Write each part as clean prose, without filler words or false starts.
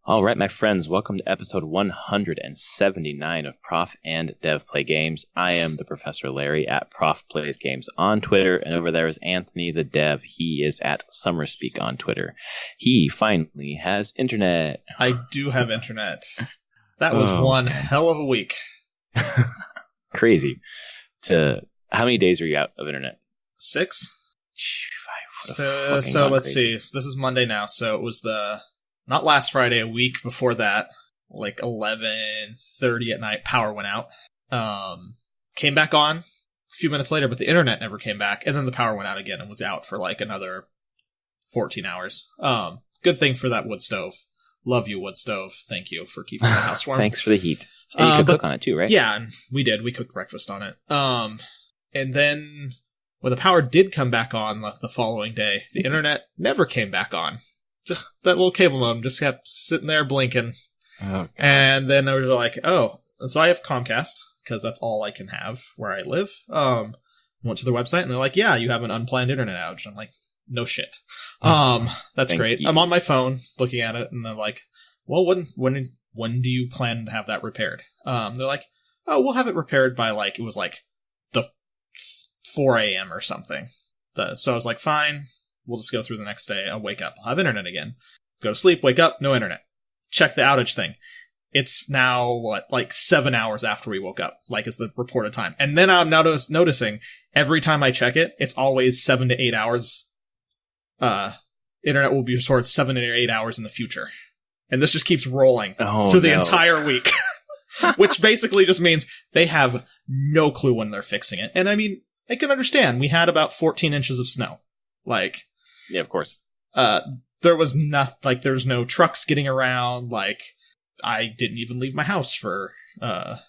All right, my friends, welcome to episode 179 of Prof and Dev Play Games. I am the Professor Larry at Prof Plays Games on Twitter, and over there is Anthony the Dev. He is at Summerspeak on Twitter. He finally has internet. I do have internet. That was one hell of a week. Crazy. How many days are you out of internet? 6. So let's see. This is Monday now, so it was not last Friday, a week before that, like 11:30 at night, power went out. Came back on a few minutes later, but the internet never came back, and then the power went out again and was out for like another 14 hours. Good thing for that wood stove. Love you, wood stove. Thank you for keeping my house warm. Thanks for the heat. And you could cook on it too, right? Yeah, and we did. We cooked breakfast on it. And then when the power did come back on the following day, the internet never came back on. Just that little cable modem just kept sitting there blinking. Oh, and then I was like, and so I have Comcast, because that's all I can have where I live. Went to their website, and they're like, yeah, you have an unplanned internet outage. I'm like, no shit. That's great. You. I'm on my phone looking at it, and they're like, well, when do you plan to have that repaired? They're like, oh, we'll have it repaired by it was the 4 a.m. or something. So I was like, fine. We'll just go through the next day. I'll wake up. I'll have internet again. Go to sleep, wake up, no internet. Check the outage thing. It's now, 7 hours after we woke up, is the reported time. And then I'm now noticing every time I check it, it's always 7 to 8 hours. Internet will be restored 7 to 8 hours in the future. And this just keeps rolling through the entire week. Which basically just means they have no clue when they're fixing it. And I mean, I can understand. We had about 14 inches of snow. Yeah, of course. There was there's no trucks getting around. I didn't even leave my house for a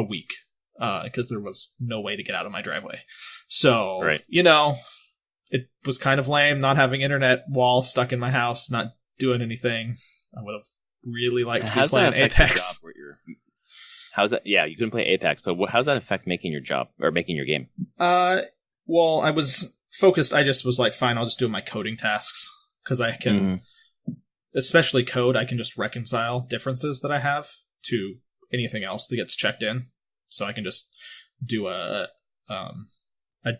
week because there was no way to get out of my driveway. So, right. It was kind of lame not having internet while stuck in my house, not doing anything. I would have really liked to be playing Apex. How's that? Yeah, you couldn't play Apex, but how's that affect making your job or making your game? Well, I was focused. I just was like, fine, I'll just do my coding tasks because I can, especially code, I can just reconcile differences that I have to anything else that gets checked in. So I can just do a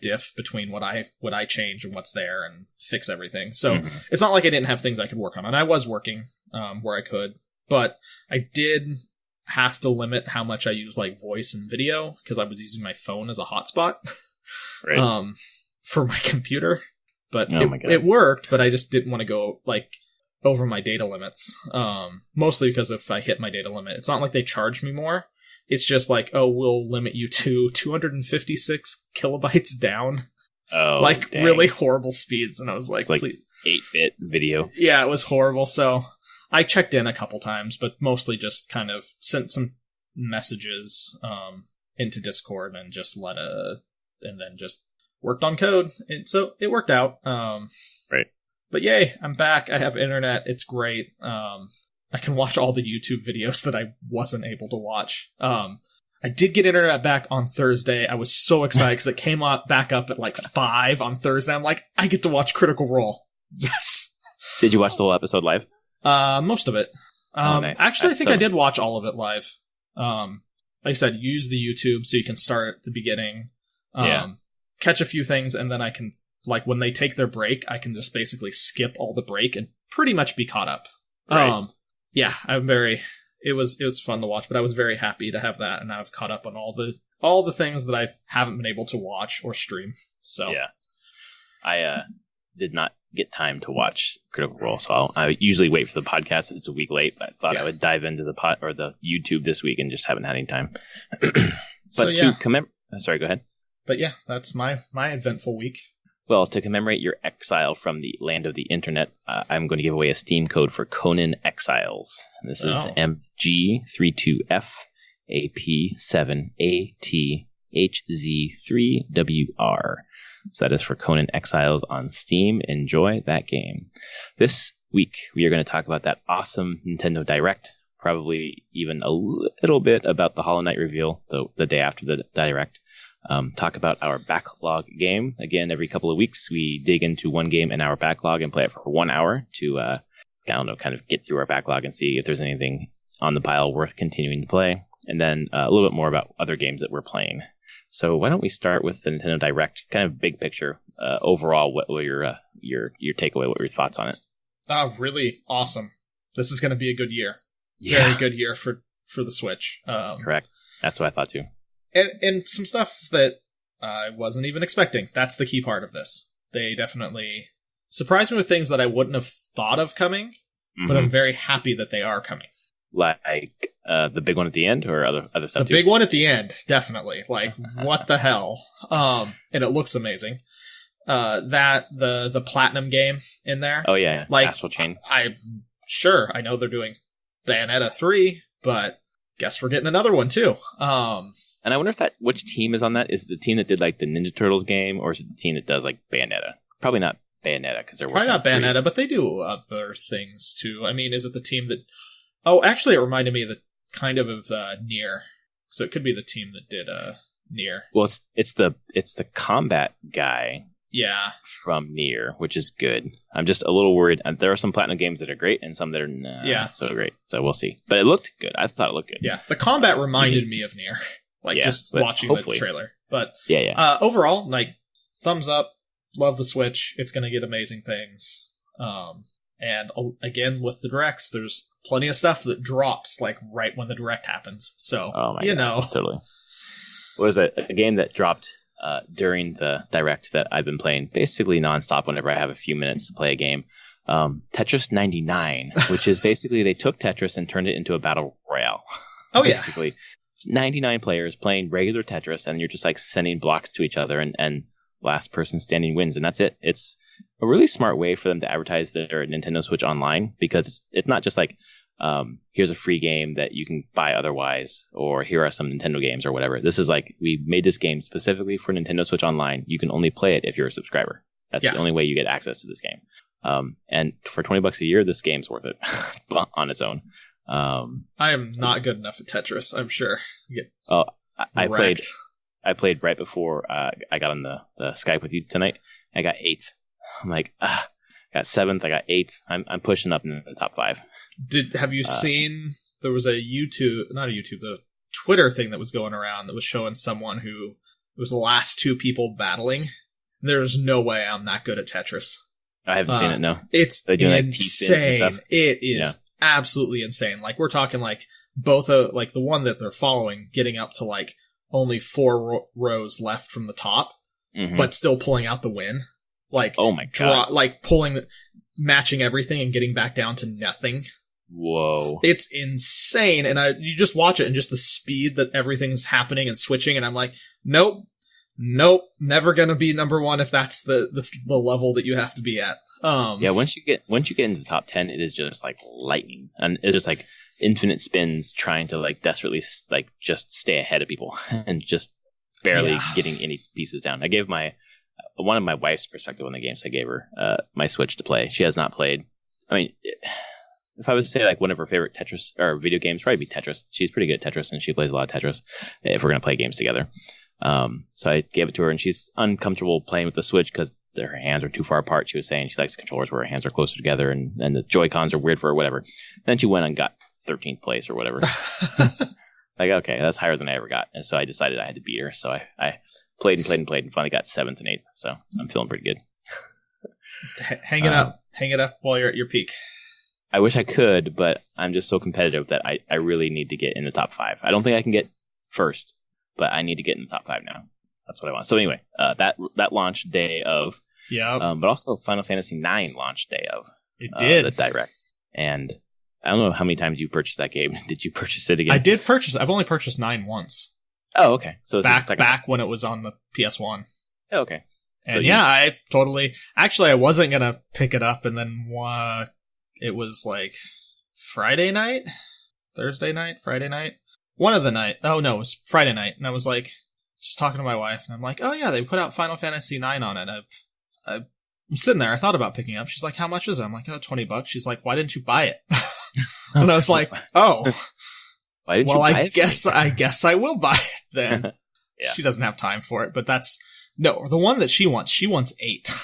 diff between what I change and what's there and fix everything. So it's not like I didn't have things I could work on, and I was working where I could, but I did have to limit how much I use voice and video because I was using my phone as a hotspot. Right. For my computer, but it worked, but I just didn't want to go over my data limits. Mostly because if I hit my data limit, it's not like they charge me more. It's just we'll limit you to 256 kilobytes down. Oh, dang. Really horrible speeds. And I was like, please. 8-bit video. Yeah, it was horrible. So I checked in a couple times, but mostly just kind of sent some messages, into Discord and just and then just worked on code, and so it worked out. Right. But yay, I'm back. I have internet. It's great. I can watch all the YouTube videos that I wasn't able to watch. I did get internet back on Thursday. I was so excited because it came back up at 5 on Thursday. I'm like, I get to watch Critical Role. Yes. Did you watch the whole episode live? Most of it. Nice. Actually, I think I did watch all of it live. Like I said, use the YouTube so you can start at the beginning. Catch a few things, and then I can, when they take their break, I can just basically skip all the break and pretty much be caught up. Right. Yeah, it was fun to watch, but I was very happy to have that, and now I've caught up on all the things that I haven't been able to watch or stream. So yeah, I did not get time to watch Critical Role, so I usually wait for the podcast. It's a week late, but I thought I would dive into the YouTube this week and just haven't had any time. But sorry, go ahead. But yeah, that's my eventful week. Well, to commemorate your exile from the land of the internet, I'm going to give away a Steam code for Conan Exiles. And this is MG32F AP7ATHZ3WR. So that is for Conan Exiles on Steam. Enjoy that game. This week, we are going to talk about that awesome Nintendo Direct, probably even a little bit about the Hollow Knight reveal the day after the Direct. Talk about our backlog game. Again, every couple of weeks, we dig into one game in our backlog and play it for 1 hour to I don't know, kind of get through our backlog and see if there's anything on the pile worth continuing to play, and then a little bit more about other games that we're playing. So why don't we start with the Nintendo Direct, kind of big picture, overall, what were your takeaway, what were your thoughts on it? Really awesome. This is going to be a good year. Yeah. Very good year for the Switch. Correct. That's what I thought too. And some stuff that I wasn't even expecting. That's the key part of this. They definitely surprised me with things that I wouldn't have thought of coming, but I'm very happy that they are coming. Like the big one at the end, or other stuff? The big one at the end, definitely. Like, what the hell? And it looks amazing. The Platinum game in there. Oh yeah, like Astral Chain. I know they're doing Bayonetta 3, but guess we're getting another one too. And I wonder if which team is on that? Is it the team that did like the Ninja Turtles game, or is it the team that does like Bayonetta? Probably not Bayonetta, because they're probably not Bayonetta, but they do other things too. I mean, is it the team that? Oh, actually, it reminded me of Nier. So it could be the team that did Nier. Well, it's the combat guy. Yeah. From Nier, which is good. I'm just a little worried. There are some Platinum games that are great, and some that are not so great. So we'll see. But it looked good. I thought it looked good. Yeah, the combat reminded me of Nier, just watching the trailer. But overall, like, thumbs up. Love the Switch. It's going to get amazing things. And again, with the Directs, there's plenty of stuff that drops like right when the Direct happens. So, totally. What was it? A game that dropped during the Direct that I've been playing basically nonstop whenever I have a few minutes to play a game. Tetris 99, which is basically they took Tetris and turned it into a battle royale. Oh, basically. It's 99 players playing regular Tetris, and you're just like sending blocks to each other, and last person standing wins, and that's it. It's a really smart way for them to advertise their Nintendo Switch Online, because it's not just like, here's a free game that you can buy otherwise, or here are some Nintendo games or whatever. This is like, we made this game specifically for Nintendo Switch Online. You can only play it if you're a subscriber. That's the only way you get access to this game. And for $20 a year, this game's worth it on its own. I am not good enough at Tetris, I'm sure. I played right before I got on the Skype with you tonight. I got 8th. I'm like, I got 7th. I got 8th. I'm pushing up in the top 5. Have you seen? There was the Twitter thing that was going around that was showing someone who it was the last 2 people battling. There's no way I'm that good at Tetris. I haven't seen it. No, it's insane. Like it is absolutely insane. Like, we're talking like both like the one that they're following getting up to like only 4 rows left from the top, but still pulling out the win. Like, oh my god! Like matching everything and getting back down to nothing. Whoa! It's insane, and you just watch it and just the speed that everything's happening and switching, and I'm like, nope, never gonna be number 1 if that's the level that you have to be at. Once you get into the top 10, it is just like lightning, and it's just like infinite spins trying to like desperately like just stay ahead of people and just barely getting any pieces down. I gave one of my wife's perspective on the game, so I gave her my Switch to play. She has not played. I mean, if I was to say like one of her favorite Tetris or video games, probably be Tetris. She's pretty good at Tetris, and she plays a lot of Tetris if we're gonna play games together. So I gave it to her, and she's uncomfortable playing with the Switch because her hands are too far apart. She was saying she likes controllers where her hands are closer together, and the Joy-Cons are weird for her, whatever. Then she went and got 13th place or whatever. Like, okay, that's higher than I ever got. And so I decided I had to beat her. So I played and finally got 7th and 8th. So I'm feeling pretty good. Hang it up while you're at your peak. I wish I could, but I'm just so competitive that I really need to get in the top 5. I don't think I can get first, but I need to get in the top 5 now. That's what I want. So anyway, that launch day of, but also Final Fantasy IX launch day of. It did. The Direct. And I don't know how many times you purchased that game. Did you purchase it again? I did purchase. I've only purchased 9 once. Oh, okay. So it's back when it was on the PS1. Oh, okay. And I totally. Actually, I wasn't gonna pick it up, and then it was like Friday night, Thursday night, Friday night, one of the night. Oh no, it was Friday night, and I was like, just talking to my wife, and I'm like, oh yeah, they put out Final Fantasy IX on it. I'm sitting there. I thought about picking it up. She's like, how much is it? I'm like, oh, $20. She's like, why didn't you buy it? And I was like, oh, why didn't you buy it? I guess I will buy it then. Yeah. She doesn't have time for it, but the one that she wants 8.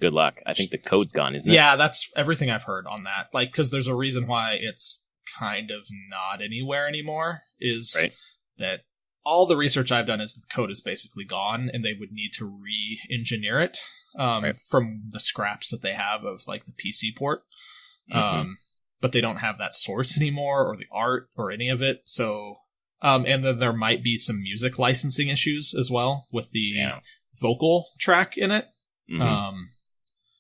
good luck. I think the code's gone, isn't it? Yeah, that's everything I've heard on that. Like, because there's a reason why it's kind of not anywhere anymore, is that all the research I've done is that the code is basically gone, and they would need to re-engineer it from the scraps that they have of, like, the PC port. But they don't have that source anymore, or the art, or any of it, so... and then there might be some music licensing issues as well with the vocal track in it.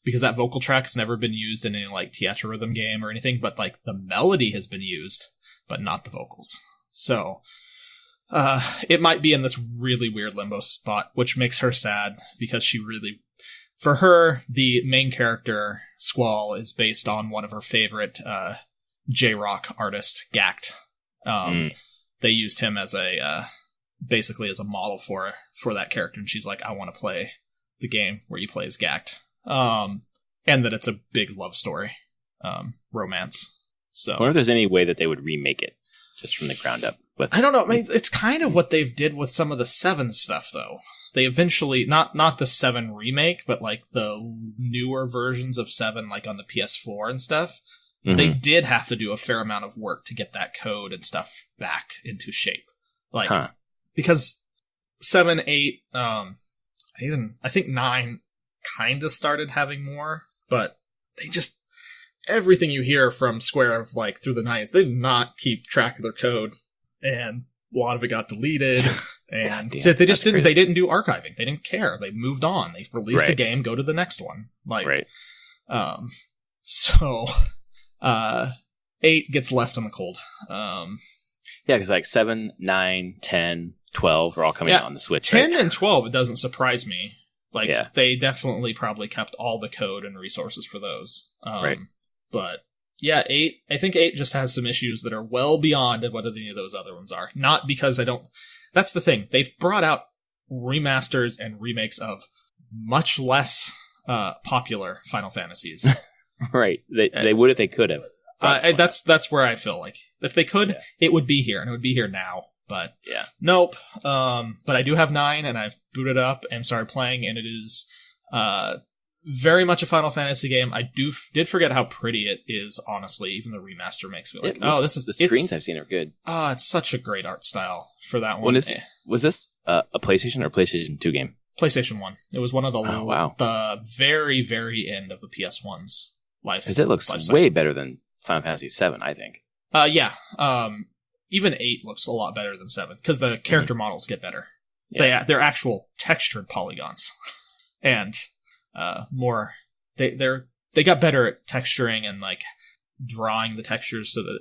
Because that vocal track has never been used in any, like, Theatrhythm game or anything, but, like, the melody has been used, but not the vocals. So, it might be in this really weird limbo spot, which makes her sad, because she really... For her, the main character, Squall, is based on one of her favorite J-rock artist, Gact. They used him as basically as a model for that character, and she's like, I want to play the game where you play as Gact. And that it's a big love story, romance. So I wonder if there's any way that they would remake it just from the ground up. I don't know. I mean, it's kind of what they've did with some of the 7 stuff, though. They eventually, not the 7 remake, but like the newer versions of 7, like on the PS4 and stuff, they did have to do a fair amount of work to get that code and stuff back into shape. Like, because 7, 8, I think 9 kind of started having more, but they just, everything you hear from Square of, like, through the 90s, they did not keep track of their code, and a lot of it got deleted, and so they just they didn't do archiving. They didn't care. They moved on. They released a game, go to the next one. Like, so, 8 gets left in the cold. Yeah, because like 7, 9, 10, 12 are all coming out on the Switch. 10 and 12, it doesn't surprise me. Like, they definitely probably kept all the code and resources for those. But, yeah, 8, I think 8 just has some issues that are well beyond what any of those other ones are. Not because I don't... That's the thing. They've brought out remasters and remakes of much less popular Final Fantasies. Right. They would if they could have. That's where I feel like. If they could, it would be here, and it would be here now. But nope. But I do have 9, and I've booted up and started playing, and it is very much a Final Fantasy game. I did forget how pretty it is, honestly. Even the remaster makes me like, this is... The screens I've seen are good. It's such a great art style for that one. Was this a PlayStation or PlayStation 2 game? PlayStation 1. It was one of the the very, very end of the PS1's life. Because it looks way better than Final Fantasy 7, I think. Even 8 looks a lot better than 7, because the character models get better. They're actual textured polygons. And more... They got better at texturing and, like, drawing the textures so that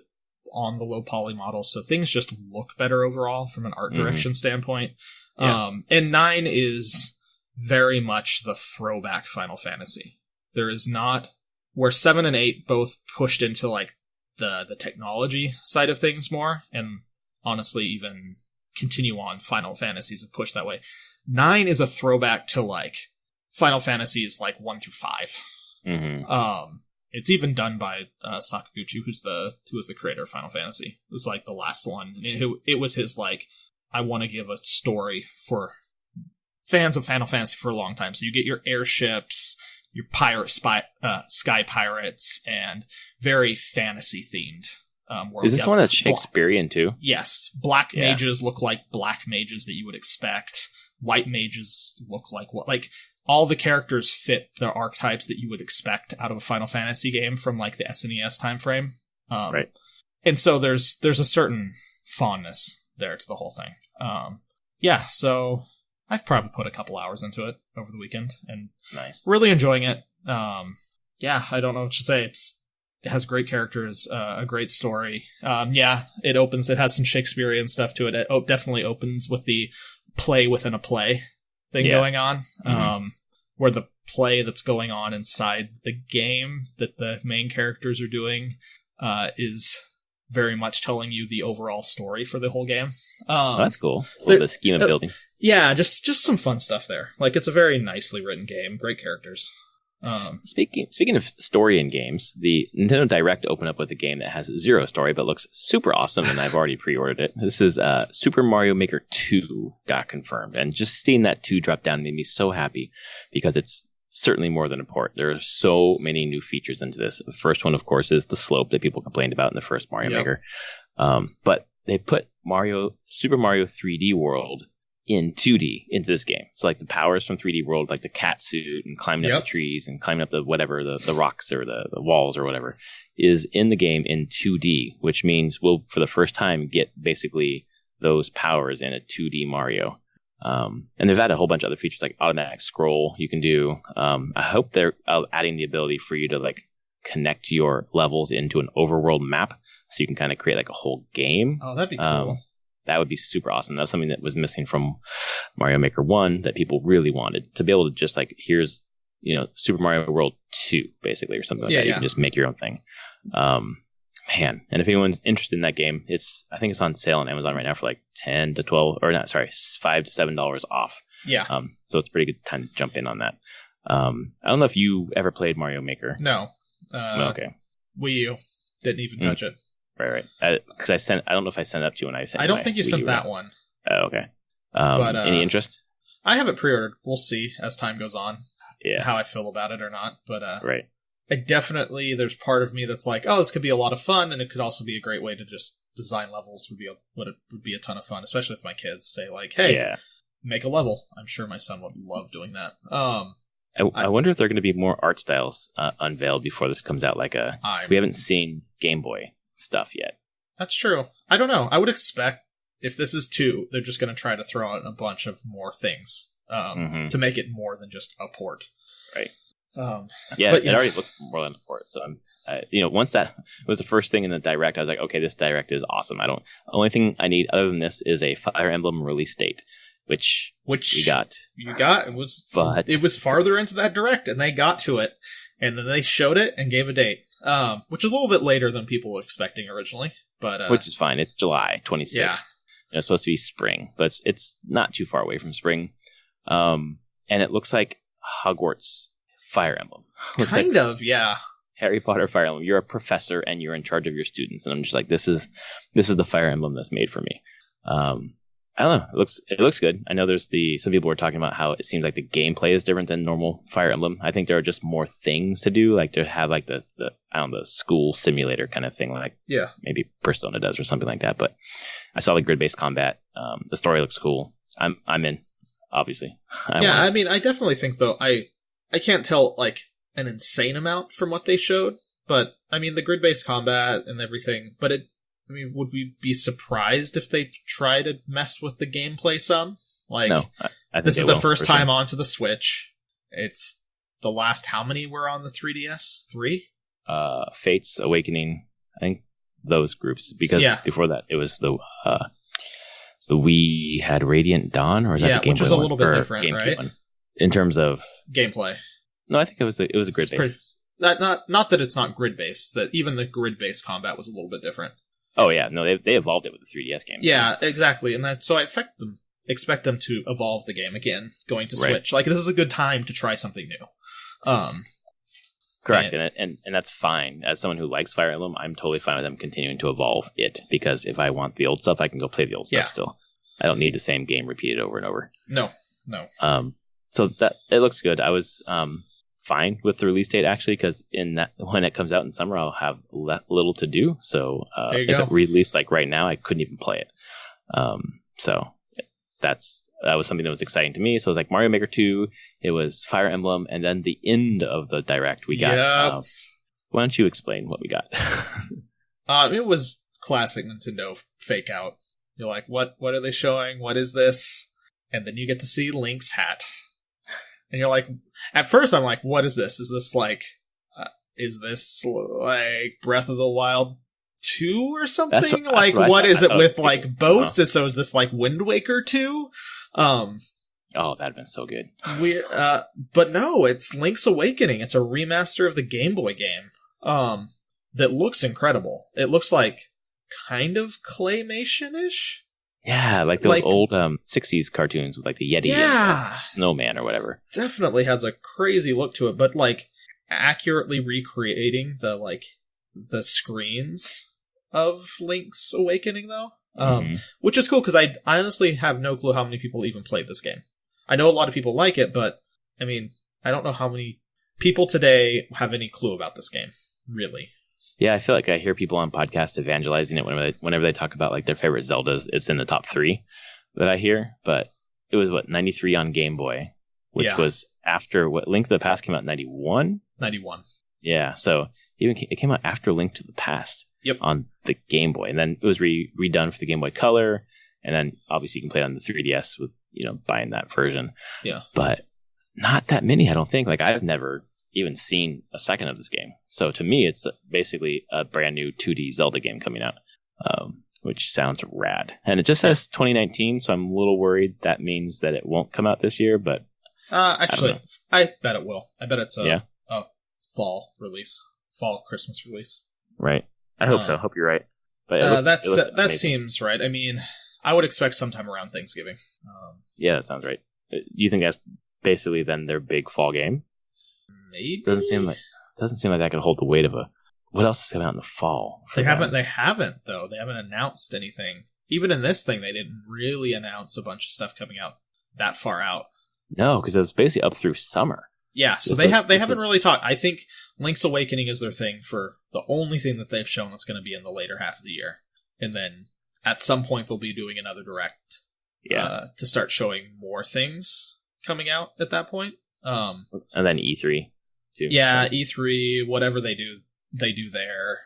on the low poly models, so things just look better overall from an art direction standpoint. And 9 is very much the throwback Final Fantasy. There is not... Where 7 and 8 both pushed into, like, the technology side of things more, and honestly even continue on Final Fantasies have pushed that way. 9 is a throwback to, like, Final Fantasies, like, 1 through 5. It's even done by Sakaguchi, who was the creator of Final Fantasy. It was, like, the last one. It was his, like, I want to give a story for fans of Final Fantasy for a long time. So you get your airships, your sky pirates, and very fantasy themed. Is this one that's Shakespearean too? Yes. Black mages look like black mages that you would expect. White mages look like what? Like, all the characters fit the archetypes that you would expect out of a Final Fantasy game from, like, the SNES time frame. And so there's a certain fondness there to the whole thing. So I've probably put a couple hours into it over the weekend, and really enjoying it. I don't know what to say. It has great characters, a great story. It has some Shakespearean stuff to it. It definitely opens with the play within a play thing going on, where the play that's going on inside the game that the main characters are doing is very much telling you the overall story for the whole game. That's cool. A little bit of scheme of building. Yeah, just some fun stuff there. Like, it's a very nicely written game. Great characters. Speaking of story in games, the Nintendo Direct opened up with a game that has zero story but looks super awesome, and I've already pre-ordered it. This is Super Mario Maker 2 got confirmed, and just seeing that 2 drop down made me so happy, because it's certainly more than a port. There are so many new features into this. The first one, of course, is the slope that people complained about in the first Mario Maker. But they put Super Mario 3D World in 2D into this game. So like the powers from 3D World, like the cat suit and climbing up the trees and climbing up the whatever, the rocks or the walls or whatever, is in the game in 2D, which means we'll, for the first time, get basically those powers in a 2D Mario. And they've added a whole bunch of other features like automatic scroll you can do. I hope they're adding the ability for you to like connect your levels into an overworld map so you can kind of create like a whole game. Oh, that'd be cool. That would be super awesome. That's something that was missing from Mario Maker 1 that people really wanted, to be able to just like, here's, Super Mario World 2, basically, or something like that. You can just make your own thing. Man, and if anyone's interested in that game, I think it's on sale on Amazon right now for like $5 to $7 off. Yeah. So it's a pretty good time to jump in on that. I don't know if you ever played Mario Maker. No. Okay. Wii U. Didn't even touch it. Right. Because I don't know if I sent it up to you when I sent. I don't think you sent that one. Oh, okay. But any interest? I have it pre-ordered. We'll see as time goes on. Yeah. How I feel about it or not. But right. I definitely, there's part of me that's like, oh, this could be a lot of fun, and it could also be a great way to just design levels. Would be a ton of fun, especially with my kids. Say like, hey, make a level. I'm sure my son would love doing that. I wonder if there are going to be more art styles unveiled before this comes out. We haven't seen Game Boy stuff yet. That's true. I don't know. I would expect if this is 2, they're just going to try to throw in a bunch of more things to make it more than just a port. Right. It already looks more than a port. So once that was the first thing in the Direct, I was like, okay, this Direct is awesome. The only thing I need other than this is a Fire Emblem release date, which we got. You got. It was farther into that Direct, and they got to it, and then they showed it and gave a date, which is a little bit later than people were expecting originally, but which is fine. It's July 26th. Yeah. It's supposed to be spring, but it's not too far away from spring. And it looks like Hogwarts Fire Emblem. Kind of, yeah. Harry Potter Fire Emblem. You're a professor and you're in charge of your students, and I'm just like, this is the Fire Emblem that's made for me. I don't know. It looks good. I know some people were talking about how it seems like the gameplay is different than normal Fire Emblem. I think there are just more things to do, like to have like the school simulator kind of thing, like maybe Persona does or something like that. But I saw the grid-based combat. The story looks cool. I'm in, obviously. I mean, I definitely think though I can't tell like an insane amount from what they showed, but I mean the grid-based combat and everything. But would we be surprised if they try to mess with the gameplay some? Like, no, I think this is the first time onto the Switch. It's the last how many were on the 3DS? 3? Fates, Awakening, I think those groups. Because before that, it was the Wii had Radiant Dawn, or is that the Game Boy which was a little bit different, right? One? In terms of gameplay. No, I think it was a grid-based. Not that it's not grid-based, that even the grid-based combat was a little bit different. Oh yeah, no, they evolved it with the 3DS games. Yeah, exactly, and so I expect them to evolve the game again, going to Switch. Like, this is a good time to try something new. Correct, and that's fine. As someone who likes Fire Emblem, I'm totally fine with them continuing to evolve it, because if I want the old stuff, I can go play the old stuff still. I don't need the same game repeated over and over. No. So that it looks good. I was fine with the release date, actually, because when it comes out in summer, I'll have little to do. So if it released like right now, I couldn't even play it. So that was something that was exciting to me. So it was like Mario Maker 2, it was Fire Emblem, and then the end of the Direct we got. Why don't you explain what we got? It was classic Nintendo fake out. You're like, what are they showing? What is this? And then you get to see Link's hat. And you're like, at first I'm like, what is this? Is this like Breath of the Wild 2 or something? What is it with like boats? Uh-huh. So is this like Wind Waker 2? Oh, that'd have been so good. But no, it's Link's Awakening. It's a remaster of the Game Boy game. That looks incredible. It looks like kind of claymation-ish. Yeah, like those old 60s cartoons with like the Yeti and Snowman or whatever. Definitely has a crazy look to it, but like accurately recreating the screens of Link's Awakening though. Which is cool because I honestly have no clue how many people even played this game. I know a lot of people like it, but I mean, I don't know how many people today have any clue about this game, really. Yeah, I feel like I hear people on podcasts evangelizing it whenever they talk about like their favorite Zeldas. It's in the top 3 that I hear, but it was 93 on Game Boy, which was after Link to the Past came out in 91? 91. Yeah, so it came out after Link to the Past on the Game Boy, and then it was redone for the Game Boy Color, and then obviously you can play it on the 3DS with buying that version. Yeah, but not that many, I don't think. Like I've never even seen a second of this game, so to me it's basically a brand new 2D Zelda game coming out, which sounds rad. And it just says 2019, so I'm a little worried that means that it won't come out this year. But actually, I bet it will. I bet it's a fall Christmas release. Right. I hope so. I hope you're right. But that seems right. I mean, I would expect sometime around Thanksgiving. Yeah, that sounds right. Do you think that's basically then their big fall game? Maybe. Doesn't seem like that could hold the weight of a. What else is coming out in the fall? They haven't though. They haven't announced anything. Even in this thing, they didn't really announce a bunch of stuff coming out that far out. No, because it was basically up through summer. Yeah, so they haven't really talked. I think Link's Awakening is their thing for the only thing that they've shown that's going to be in the later half of the year, and then at some point they'll be doing another direct. To start showing more things coming out at that point. And then E3 too. Yeah, so. E3, whatever they do there.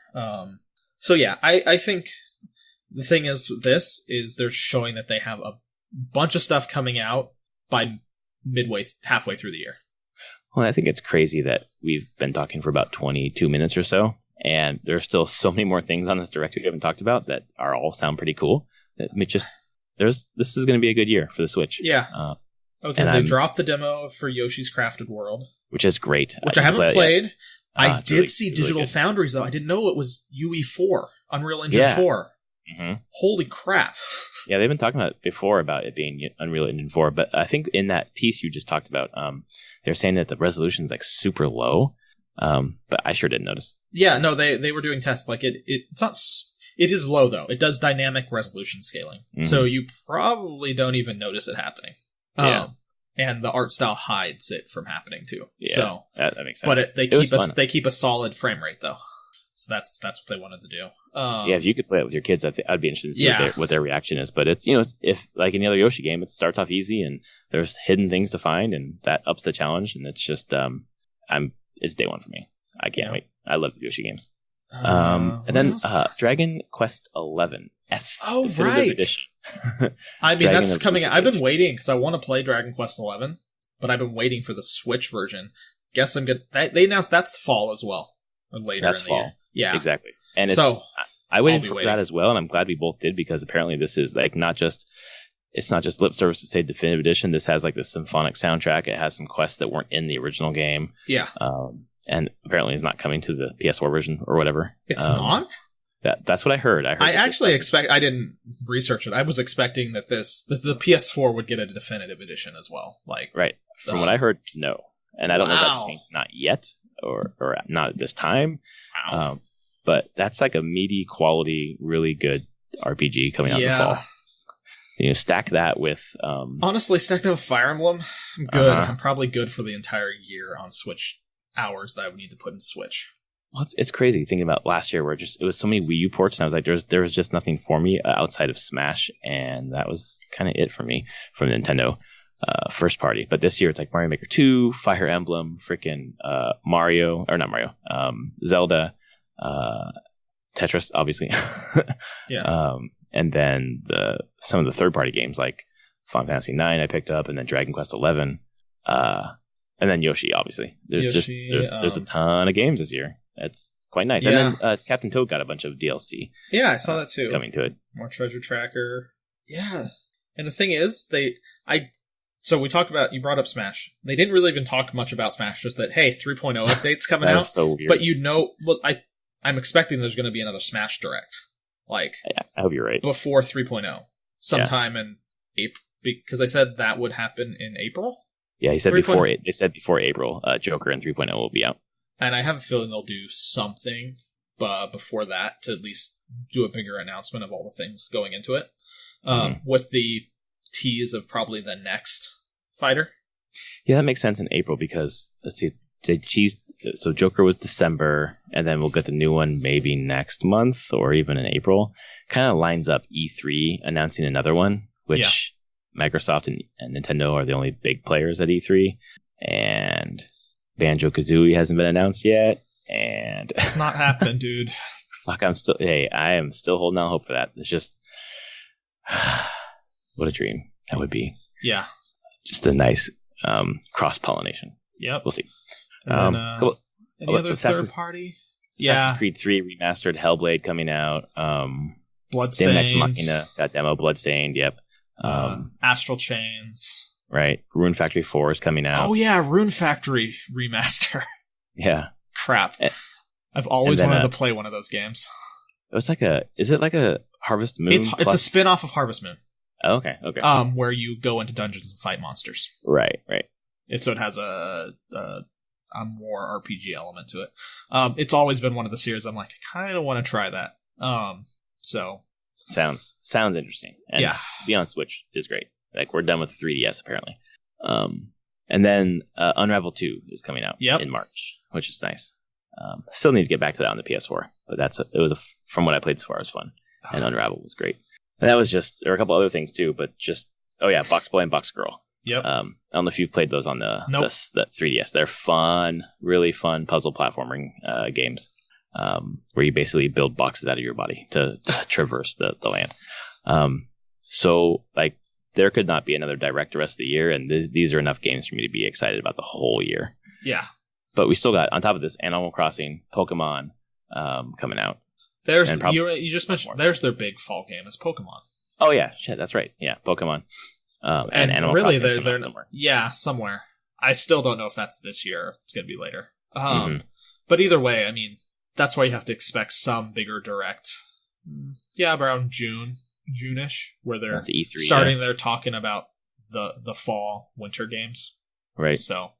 So yeah, I think the thing is they're showing that they have a bunch of stuff coming out by halfway through the year. Well, I think it's crazy that we've been talking for about 22 minutes or so, and there's still so many more things on this direct we haven't talked about that all sound pretty cool. This is going to be a good year for the Switch. Yeah. Because they dropped the demo for Yoshi's Crafted World, which is great. Which I haven't played. I did really, see Digital really Foundries though. I didn't know it was UE4, Unreal Engine 4. Mm-hmm. Holy crap! Yeah, they've been talking about it before about it being Unreal Engine 4, but I think in that piece you just talked about, they're saying that the resolution is like super low, but I sure didn't notice. Yeah, no, they were doing tests. Like it's not. It is low though. It does dynamic resolution scaling, so you probably don't even notice it happening. Yeah. And the art style hides it from happening too. Yeah, so that makes sense. But they keep a solid frame rate though. So that's what they wanted to do. Yeah, if you could play it with your kids, I'd be interested to see what their reaction is. But it's if like any other Yoshi game, it starts off easy and there's hidden things to find, and that ups the challenge. And it's just it's day one for me. I can't wait. I love Yoshi games. And then Dragon Quest XI S. Oh, Definitive right. Edition. I mean, that's coming out. I've been waiting because I want to play Dragon Quest XI, but I've been waiting for the Switch version. Guess I'm good. They announced that's the fall as well. Or later that's in the fall. year. Yeah. Exactly. And I waited for that as well, and I'm glad we both did, because apparently this is like it's not just lip service to say Definitive Edition. This has like the symphonic soundtrack. It has some quests that weren't in the original game. Yeah. And apparently it's not coming to the PS4 version or whatever. It's not? That's what I heard. I actually I didn't research it. I was expecting that the PS4 would get a definitive edition as well. Like, right. From what I heard, no. And I don't know if that changed not yet or not at this time. Wow. But that's like a meaty, quality, really good RPG coming out in the fall. Stack that with... honestly, stack that with Fire Emblem. I'm good. I'm probably good for the entire year on Switch hours that I would need to put in Switch. Well, it's crazy thinking about last year where it was so many Wii U ports, and I was like, there was just nothing for me outside of Smash, and that was kind of it for me from Nintendo first party. But this year it's like Mario Maker 2, Fire Emblem, freaking Zelda, Tetris, obviously. Yeah. And then some of the third party games like Final Fantasy 9 I picked up, and then Dragon Quest 11, and then Yoshi, obviously. There's a ton of games this year. That's quite nice. Yeah. And then Captain Toad got a bunch of DLC. Yeah, I saw that too. Coming to it. More Treasure Tracker. Yeah. And the thing is, so we talked about, you brought up Smash. They didn't really even talk much about Smash, just that, hey, 3.0 update's coming out. So weird. But I'm expecting there's going to be another Smash Direct. Like, I hope you're right. Before 3.0. Sometime in April. Because I said that would happen in April. Yeah, he said they said before April, Joker and 3.0 will be out. And I have a feeling they'll do something before that to at least do a bigger announcement of all the things going into it. With the tease of probably the next fighter. Yeah, that makes sense in April because let's see, so Joker was December, and then we'll get the new one maybe next month or even in April. Kind of lines up E3 announcing another one, which Microsoft and Nintendo are the only big players at E3, and Banjo-Kazooie hasn't been announced yet, and it's not happening, dude. Fuck, I am still holding out hope for that. It's just what a dream that would be. Yeah, just a nice cross-pollination. Yep. We'll see. And then, any other third party? Assassin's Creed 3 remastered, Hellblade coming out. Bloodstained. Ex Machina got demo. Bloodstained. Yep. Astral Chains. Right. Rune Factory 4 is coming out. Oh yeah, Rune Factory remaster. Yeah. Crap. I've always wanted to play one of those games. Is it like a Harvest Moon? It's a spin-off of Harvest Moon. Oh, okay. Where you go into dungeons and fight monsters. Right. So it has a more RPG element to it. It's always been one of the series I'm like, I kind of want to try that. So sounds interesting. And yeah, Beyond Switch is great. Like we're done with the 3DS apparently. And then Unravel 2 is coming out in March, which is nice. Still need to get back to that on the PS4, but from what I played so far, it was fun, and Unravel was great. And that was there were a couple other things too, but Box Boy and Box Girl. Yep. I don't know if you played those on the 3DS. They're fun, really fun puzzle platforming games where you basically build boxes out of your body to traverse the land. So like there could not be another direct the rest of the year, and these are enough games for me to be excited about the whole year. Yeah. But we still got, on top of this, Animal Crossing, Pokemon coming out. You just mentioned, there's their big fall game, is Pokemon. Oh yeah, shit, that's right. Yeah, Pokemon. And Animal Crossing they're somewhere. Yeah, somewhere. I still don't know if that's this year or if it's going to be later. But either way, I mean, that's why you have to expect some bigger direct. Yeah, around June-ish, where they're the E3, starting there talking about the fall, winter games. Right. So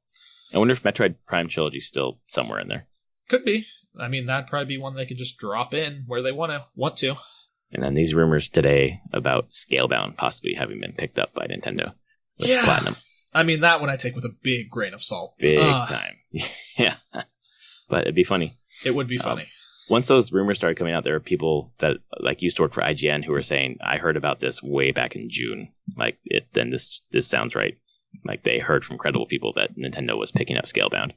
I wonder if Metroid Prime Trilogy is still somewhere in there. Could be. I mean, that'd probably be one they could just drop in where they want to. And then these rumors today about Scalebound possibly having been picked up by Nintendo with Platinum. I mean, that one I take with a big grain of salt. Big time. Yeah. But it'd be funny. It would be funny. Once those rumors started coming out, there were people that like used to work for IGN who were saying, I heard about this way back in June. Like, then this sounds right. Like, they heard from credible people that Nintendo was picking up Scalebound.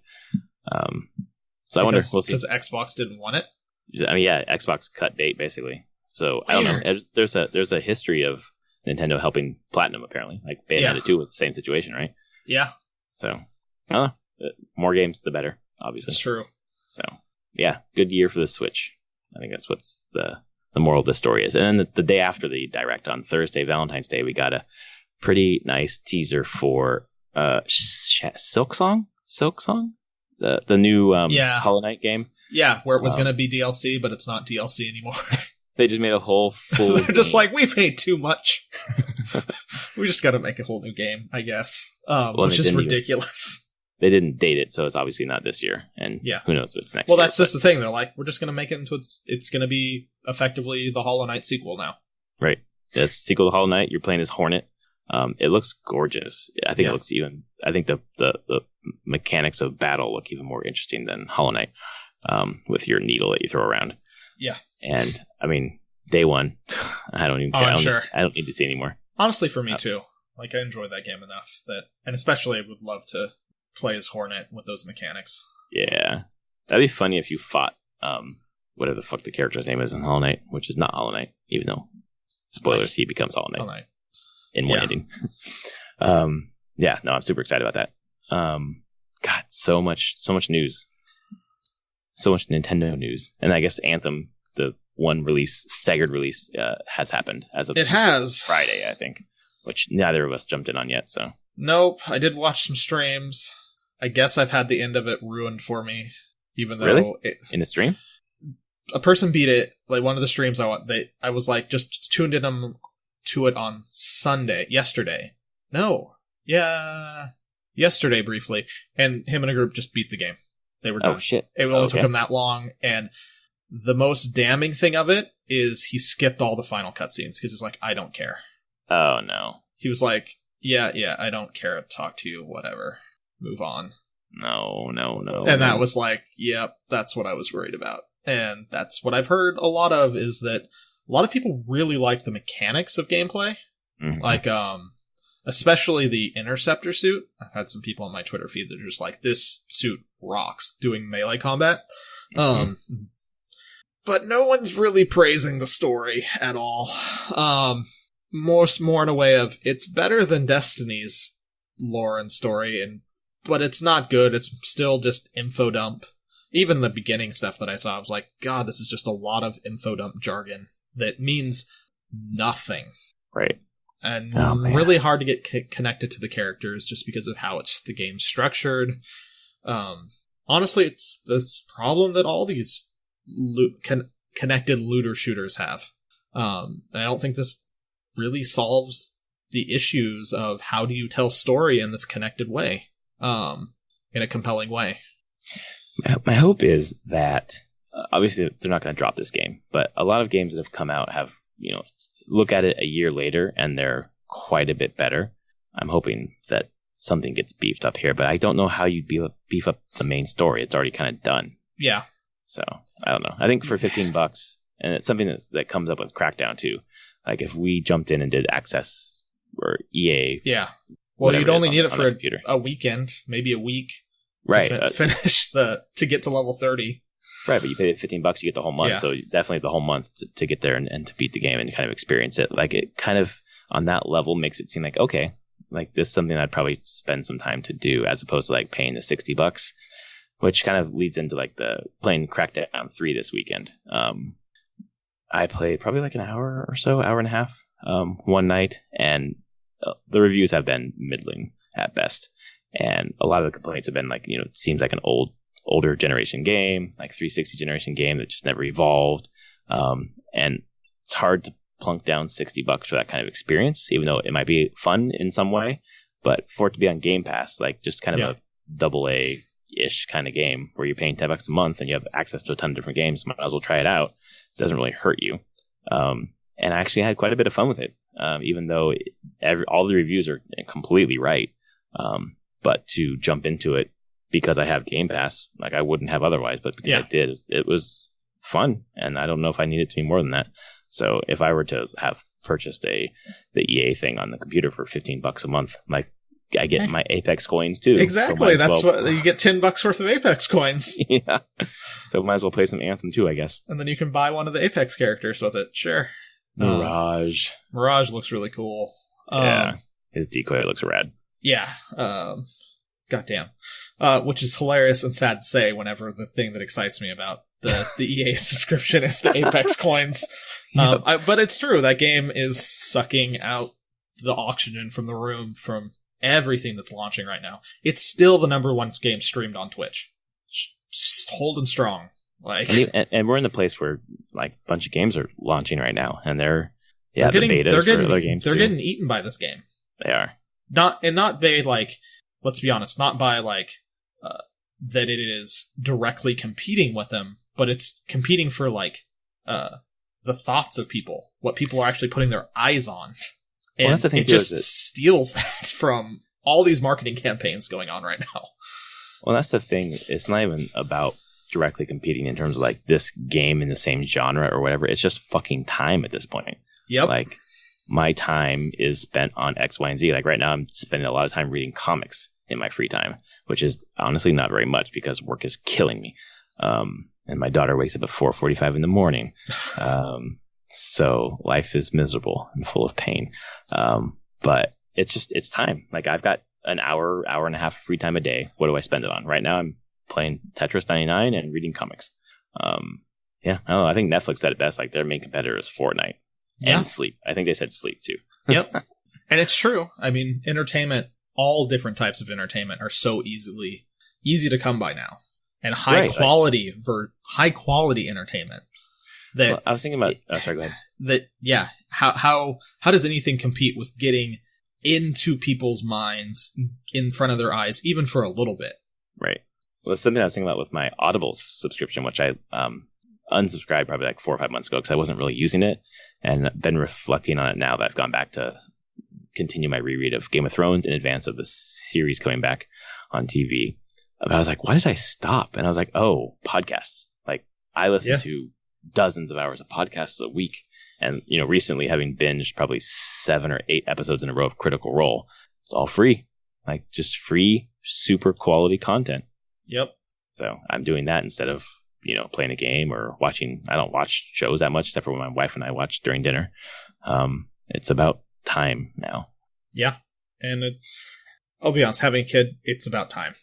So I wonder, we'll see. Because Xbox didn't want it? I mean, yeah, Xbox cut bait, basically. So, I don't know. There's a history of Nintendo helping Platinum, apparently. Like, Bayonetta 2 was the same situation, right? Yeah. So, I don't know. More games, the better, obviously. That's true. So, yeah, good year for the Switch. I think that's what's the moral of the story is. And then the day after the Direct, on Thursday, Valentine's Day, we got a pretty nice teaser for Silk Song? The new Hollow Knight game. Yeah, where it was going to be DLC, but it's not DLC anymore. They just made a whole full They're just like, we paid too much. We just got to make a whole new game, I guess. Which is ridiculous. They didn't date it, so it's obviously not this year. And who knows if it's next year. Well, that's just the thing. They're like, we're just going to make it into it's going to be effectively the Hollow Knight sequel now. Right. It's sequel to Hollow Knight. You're playing as Hornet. It looks gorgeous. I think it looks I think the mechanics of battle look even more interesting than Hollow Knight, with your needle that you throw around. Yeah. And I mean, day one, I don't even care. I don't need to see anymore. Honestly, for me too. Like, I enjoyed that game enough and especially I would love to play as Hornet with those mechanics. Yeah. That'd be funny if you fought, whatever the fuck the character's name is in Hollow Knight, which is not Hollow Knight, even though, spoilers, he becomes Hollow Knight. In one ending. I'm super excited about that. God, so much news. So much Nintendo news. And I guess Anthem, the one staggered release, has happened as of Friday, I think, which neither of us jumped in on yet, so. Nope, I did watch some streams. I guess I've had the end of it ruined for me, even though... Really? In a stream? A person beat it, like one of the streams I was like, just tuned in to it on yesterday briefly, and him and a group just beat the game. They were done. Oh shit. It only took him that long, and the most damning thing of it is he skipped all the final cutscenes because he's like, I don't care. Oh no. He was like, yeah, I don't care to talk to you, whatever. move on. No. And that was like, yep, that's what I was worried about. And that's what I've heard a lot of, is that a lot of people really like the mechanics of gameplay. Mm-hmm. Like, especially the interceptor suit. I've had some people on my Twitter feed that are just like, this suit rocks doing melee combat. Mm-hmm. But no one's really praising the story at all. More in a way of, it's better than Destiny's lore and story, but it's not good. It's still just info dump. Even the beginning stuff that I saw, I was like, God, this is just a lot of info dump jargon that means nothing. Right. And really hard to get connected to the characters just because of how the game's structured. Honestly, it's the problem that all these connected looter shooters have. And I don't think this really solves the issues of how do you tell story in this connected way, in a compelling way. My hope is that obviously they're not going to drop this game, but a lot of games that have come out have, look at it a year later and they're quite a bit better. I'm hoping that something gets beefed up here, but I don't know how you'd beef up the main story. It's already kind of done. Yeah. So I don't know. I think for $15, and it's something that comes up with Crackdown too. Like if we jumped in and did Access or EA. Yeah. Well, you'd only need it for a weekend, maybe a week. Right. To finish to get to level 30. Right, but you pay $15, you get the whole month. Yeah. So definitely the whole month to get there and to beat the game and kind of experience it. Like it kind of on that level makes it seem like, okay, like this is something I'd probably spend some time to do as opposed to like paying the $60, which kind of leads into like the playing Crackdown 3 this weekend. I played probably like an hour or so, hour and a half, one night, and the reviews have been middling at best. And a lot of the complaints have been like, it seems like an older generation game, like 360 generation game that just never evolved. And it's hard to plunk down $60 for that kind of experience, even though it might be fun in some way. But for it to be on Game Pass, like just kind of a double A-ish kind of game where you're paying $10 a month and you have access to a ton of different games, might as well try it out. It doesn't really hurt you. And I actually had quite a bit of fun with it, even though all the reviews are completely right. But to jump into it because I have Game Pass, like I wouldn't have otherwise, but because I did, it was fun, and I don't know if I need it to be more than that. So if I were to have purchased the EA thing on the computer for $15 a month, like I get my Apex coins too. Exactly, that's what you get. $10 worth of Apex coins. Yeah, so might as well play some Anthem too, I guess. And then you can buy one of the Apex characters with it. Sure. Mirage. Mirage looks really cool. Yeah, his decoy looks rad. Yeah. Goddamn. Which is hilarious and sad to say whenever the thing that excites me about the EA subscription is the Apex coins. But it's true. That game is sucking out the oxygen from the room from everything that's launching right now. It's still the number one game streamed on Twitch. Just holding strong. And we're in the place where like a bunch of games are launching right now, and they're getting eaten by this game. They are. Not by like, let's be honest, not by like that it is directly competing with them, but it's competing for like the thoughts of people, what people are actually putting their eyes on. And that's the thing, it just steals that from all these marketing campaigns going on right now. Well, that's the thing. It's not even about directly competing in terms of like this game in the same genre or whatever. It's just fucking time at this point. Yep. Like my time is spent on X, Y, and Z. Like right now I'm spending a lot of time reading comics in my free time, which is honestly not very much because work is killing me. And my daughter wakes up at 4:45 in the morning. So life is miserable and full of pain. But it's time. Like I've got an hour and a half of free time a day. What do I spend it on? Right now I'm playing Tetris 99 and reading comics. I don't know. I think Netflix said it best. Like their main competitor is Fortnite and sleep. I think they said sleep too. Yep. And it's true. I mean, entertainment, all different types of entertainment are so easy to come by now. And high quality entertainment. That I was thinking about. Sorry, go ahead. How does anything compete with getting into people's minds in front of their eyes, even for a little bit? Right. Well, it's something I was thinking about with my Audible subscription, which I unsubscribed probably like 4 or 5 months ago because I wasn't really using it, and been reflecting on it now that I've gone back to continue my reread of Game of Thrones in advance of the series coming back on TV. But I was like, why did I stop? And I was like, oh, podcasts. Like, I listen to dozens of hours of podcasts a week. And, recently having binged probably 7 or 8 episodes in a row of Critical Role, it's all free. Like, just free, super quality content. Yep. So I'm doing that instead of, playing a game or watching. I don't watch shows that much, except for when my wife and I watch during dinner. It's about time now. Yeah. And I'll be honest, having a kid, it's about time.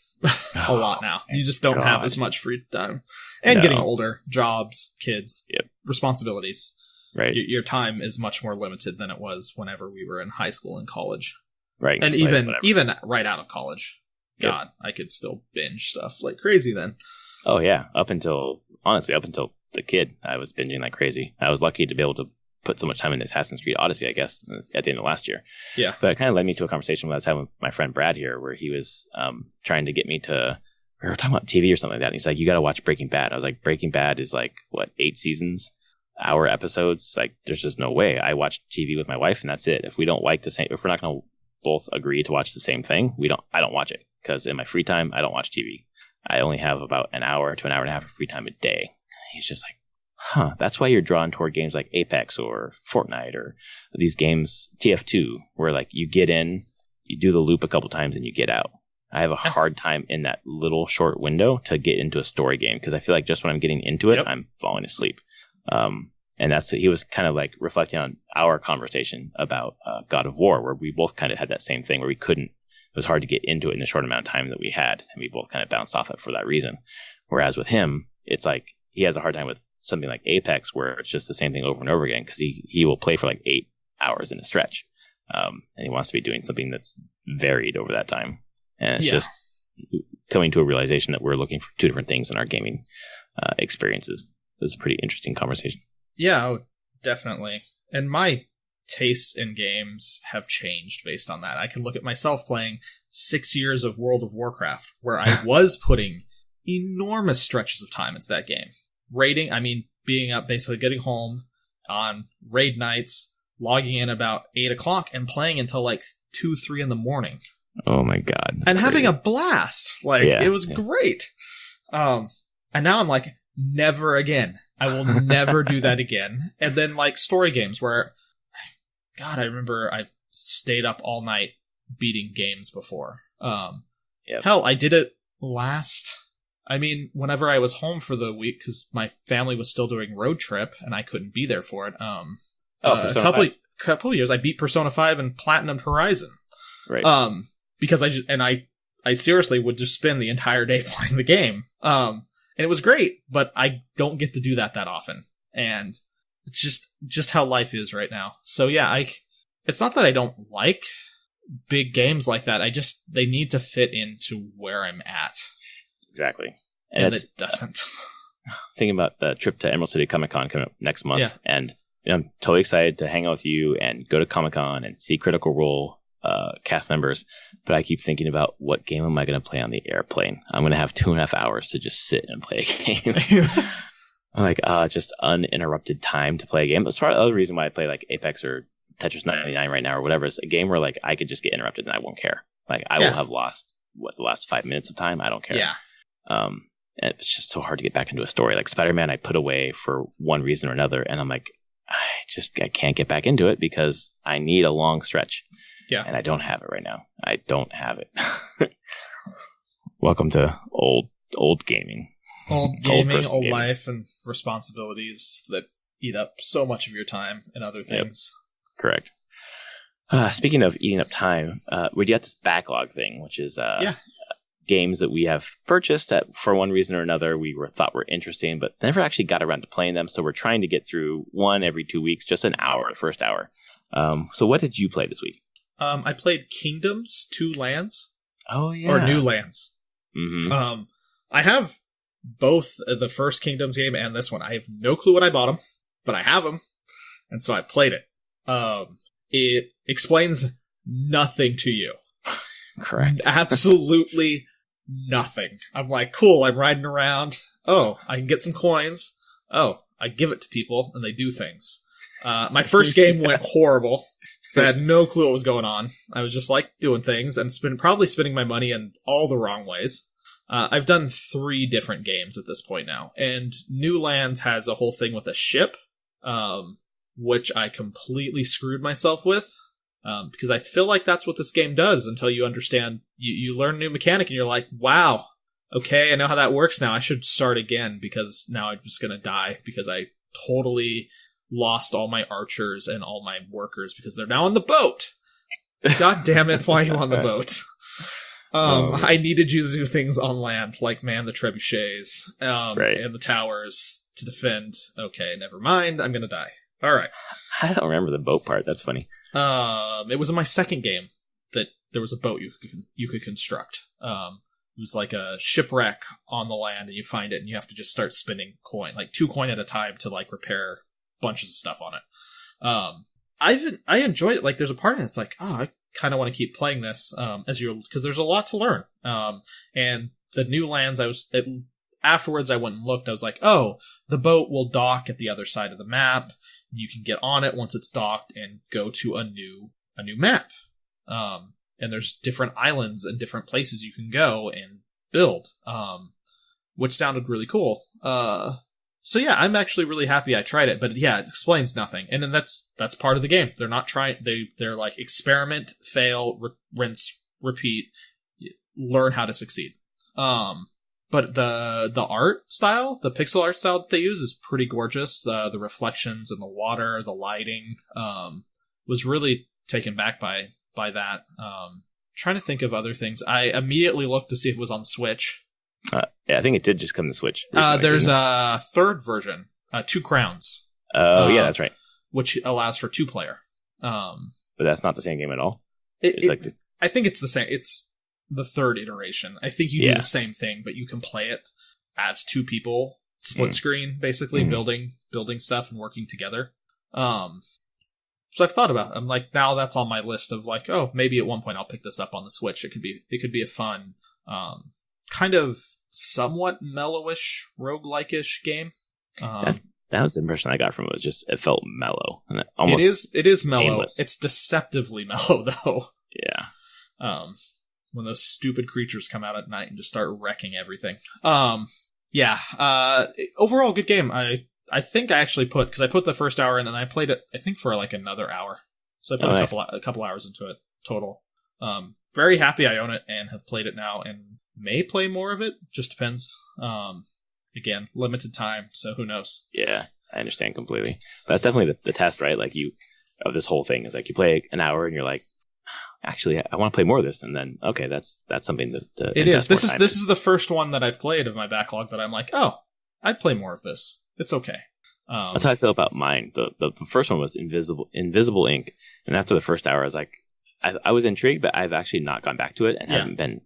A lot now. You just don't have as much free time. And getting older, jobs, kids, responsibilities. Right. Your time is much more limited than it was whenever we were in high school and college. Right. And even right out of college. God, I could still binge stuff like crazy then. Oh, yeah. Up until the kid, I was binging like crazy. I was lucky to be able to put so much time into Assassin's Creed Odyssey, I guess, at the end of last year. Yeah. But it kind of led me to a conversation I was having with my friend Brad here, where he was trying to get me to, we were talking about TV or something like that. And he's like, you got to watch Breaking Bad. I was like, Breaking Bad is like, 8 seasons, hour episodes? Like, there's just no way. I watch TV with my wife and that's it. If we don't like if we're not going to both agree to watch the same thing, I don't watch it. Because in my free time, I don't watch TV. I only have about an hour to an hour and a half of free time a day. He's just like, that's why you're drawn toward games like Apex or Fortnite or these games, TF2, where like you get in, you do the loop a couple times and you get out. I have a hard time in that little short window to get into a story game because I feel like just when I'm getting into it, I'm falling asleep. And he was kind of like reflecting on our conversation about God of War, where we both kind of had that same thing where it was hard to get into it in the short amount of time that we had. And we both kind of bounced off it for that reason. Whereas with him, it's like he has a hard time with something like Apex, where it's just the same thing over and over again, because he will play for like 8 hours in a stretch. And he wants to be doing something that's varied over that time. And it's just coming to a realization that we're looking for 2 different things in our gaming experiences. It was a pretty interesting conversation. Yeah, definitely. And my tastes in games have changed based on that. I can look at myself playing 6 years of World of Warcraft, where I was putting enormous stretches of time into that game. Raiding, being up, basically getting home on raid nights, logging in about 8 o'clock and playing until like 2, 3 in the morning. Oh my God. And having a blast. It was great. And now I'm like, never again. I will never do that again. And then like story games where, God, I remember I've stayed up all night beating games before. Hell, I did it whenever I was home for the week, because my family was still doing road trip and I couldn't be there for it. A couple of years, I beat Persona 5 and Platinumed Horizon. Right. Because I seriously would just spend the entire day playing the game. And it was great, but I don't get to do that often. And it's just how life is right now. So yeah, it's not that I don't like big games like that. They need to fit into where I'm at. Exactly. And it doesn't. Thinking about the trip to Emerald City Comic Con coming up next month. Yeah. And I'm totally excited to hang out with you and go to Comic Con and see Critical Role cast members. But I keep thinking about, what game am I going to play on the airplane? I'm going to have 2.5 hours to just sit and play a game. Like, just uninterrupted time to play a game. That's part of the other reason why I play like Apex or Tetris 99 right now or whatever. It's a game where like I could just get interrupted and I won't care. Like I will have lost the last 5 minutes of time. I don't care. Yeah. And it's just so hard to get back into a story. Like Spider-Man, I put away for one reason or another, and I'm like, I can't get back into it because I need a long stretch. Yeah. And I don't have it right now. I don't have it. Welcome to old gaming. Old gaming, old life, and responsibilities that eat up so much of your time and other things. Yep. Correct. Speaking of eating up time, we got this backlog thing, which is games that we have purchased that for one reason or another thought were interesting, but never actually got around to playing them. So we're trying to get through one every 2 weeks, just an hour, the first hour. So what did you play this week? I played Kingdoms, 2 Lands. Oh, yeah. Or New Lands. Mm-hmm. I have both the first Kingdoms game and this one. I have no clue when I bought them, but I have them. And so I played it. It explains nothing to you. Correct. Absolutely nothing. I'm like, cool, I'm riding around. Oh, I can get some coins. Oh, I give it to people and they do things. My first game went horrible. So I had no clue what was going on. I was just like doing things and probably spending my money in all the wrong ways. I've done 3 different games at this point now, and New Lands has a whole thing with a ship, which I completely screwed myself with, because I feel like that's what this game does until you understand. You learn a new mechanic and you're like, wow, okay, I know how that works now. I should start again because now I'm just going to die because I totally lost all my archers and all my workers because they're now on the boat. God damn it, why are you on the boat? I needed you to do things on land, like man the trebuchets, and the towers to defend. Okay, never mind. I'm gonna die. All right. I don't remember the boat part. That's funny. It was in my second game that there was a boat you could construct. It was like a shipwreck on the land, and you find it, and you have to just start spending coin, like 2 coin at a time, to like repair bunches of stuff on it. I enjoyed it. Like, there's a part in it, it's like, I kind of want to keep playing this because there's a lot to learn. And the New Lands, afterwards I went and looked. I was like, oh, the boat will dock at the other side of the map. You can get on it once it's docked and go to a new map. And there's different islands and different places you can go and build, which sounded really cool. So yeah, I'm actually really happy I tried it, but yeah, it explains nothing. And then that's part of the game. They're not trying, they're like experiment, fail, rinse, repeat, learn how to succeed. But the art style, the pixel art style that they use is pretty gorgeous. The reflections and the water, the lighting, was really taken back by that. Trying to think of other things. I immediately looked to see if it was on Switch. Yeah, I think it did just come to Switch. There's a third version, 2 Crowns. Oh, yeah, that's right. Which allows for 2-player. But that's not the same game at all? I think it's the same. It's the third iteration. I think you do the same thing, but you can play it as 2 people, split screen, basically, building stuff and working together. So I've thought about it. I'm like, now that's on my list of like, oh, maybe at one point I'll pick this up on the Switch. It could be a fun, kind of somewhat mellowish, roguelike-ish game. That was the impression I got from it. Was just it felt mellow. And almost it is mellow. aimless. It's deceptively mellow though. Yeah. When those stupid creatures come out at night and just start wrecking everything. Overall good game. I think I actually because I put the first hour in and I played it, I think, for like another hour. So I put a couple hours into it total. Very happy I own it and have played it now and may play more of it. Just depends. Again, limited time, so who knows? Yeah, I understand completely. But that's definitely the test, right? Like of this whole thing is like you play an hour and you're like, actually, I want to play more of this, and then okay, that's something that it is. This is the first one that I've played of my backlog that I'm like, oh, I'd play more of this. It's okay. That's how I feel about mine. The first one was Invisible Ink, and after the first hour, I was like, I was intrigued, but I've actually not gone back to it and haven't been